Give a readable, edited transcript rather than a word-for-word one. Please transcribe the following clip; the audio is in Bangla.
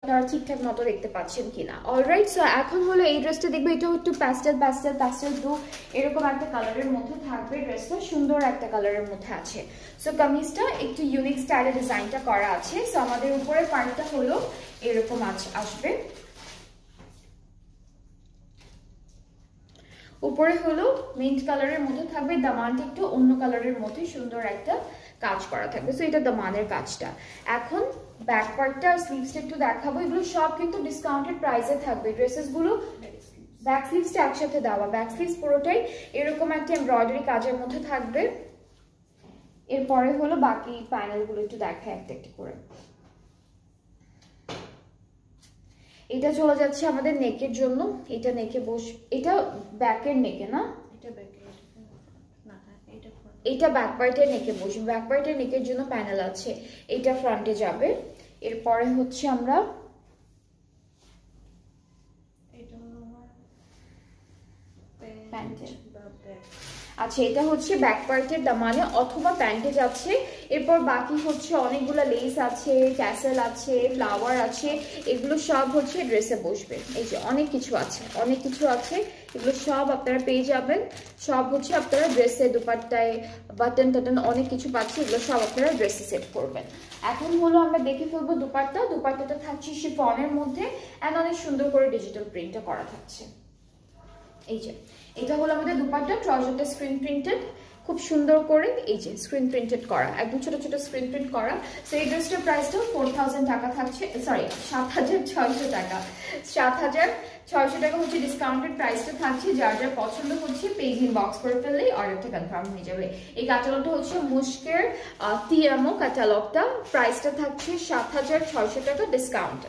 আপনারা ঠিকঠাক মতো দেখতে পাচ্ছেন কিনা। অলরাইট, সো এখন হলো এই ড্রেসটা দেখবে, এটাও একটু প্যাস্টেল প্যাস্টেল প্যাস্টেল ব্লু এরকম একটা কালারের মধ্যে থাকবে। ড্রেসটা সুন্দর একটা কালারের মধ্যে আছে। সো কামিজটা একটু ইউনিক স্টাইলে ডিজাইনটা করা আছে। সো আমাদের উপরে পার্টটা হলো এরকম আসবে, উপরে হলো মিন্ট কালারের মধ্যে থাকবে, দামানটা একটু অন্য কালারের মধ্যে সুন্দর একটা কাজ করা থাকবে। সো এটা দামানের কাজটা। এখন ব্যাক পার্টটা আর স্লিভসটা একটু দেখাবো। এগুলো সব কিন্তু ডিসকাউন্টেড প্রাইসে থাকবে। ড্রেসেসগুলো ব্যাক স্লিভসটা একসাথে দেওয়া, ব্যাক স্লিভস পুরোটাই এরকম একটা এমব্রয়ডারি কাজের মধ্যে থাকবে। এরপরে হলো বাকি প্যানেলগুলো একটু দেখায় একটা একটা করে। এটা চলে যাচ্ছে আমাদের নেকের জন্য, এটা নেকে এটা ব্যাকের নেকে না, এটা ব্যাক পার্টের নেকে বসবে, ব্যাক পার্টের নেকের জন্য প্যানেল আছে, এটা ফ্রন্টে যাবে। এরপরে হচ্ছে আমরা আচ্ছা, এটা হচ্ছে ব্যাক পার্টের দামানে অথবা প্যান্টে যাচ্ছে। এরপর বাকি হচ্ছে অনেকগুলো লেস আছে, ট্যাসেল আছে, ফ্লাওয়ার আছে, এগুলো সব হচ্ছে ড্রেসে বসবে। এই যে অনেক কিছু আছে, অনেক কিছু আছে, এগুলো সব আপনারা পেয়ে যাবেন। সব হচ্ছে আপনারা ড্রেসে, দুপাট্টায় বাটন টাটন অনেক কিছু পাচ্ছি, এগুলো সব আপনারা ড্রেসে সেট করবেন। এখন হলো আমরা দেখে ফেলবো দুপাট্টা। দুপাট্টাটা থাকছে শিফনের মধ্যে অ্যান্ড অনেক সুন্দর করে ডিজিটাল প্রিন্টটা করা থাকছে। এই যে এটা হলো আমাদের দুপাট্টা, ট্রাউজারটা স্ক্রিন প্রিন্টেড, খুব সুন্দর করে এই যে স্ক্রিন প্রিন্টেড করা, একদম ছোট ছোট স্ক্রিন প্রিন্ট করা। সো এই ড্রেসটার প্রাইসটা 4000 টাকা থাকছে, সরি 7600 টাকা। 7600 টাকা হচ্ছে ডিসকাউন্টেড প্রাইসটা থাকছে। যার যার পছন্দ হচ্ছে পেজ ইনবক্স করে ফেললেই অর্ডারটা কনফার্ম হয়ে যাবে। এই ক্যাটালগটা হচ্ছে মুশকের টিএমও ক্যাটালগটা, প্রাইসটা থাকছে 7600 টাকা ডিসকাউন্ট।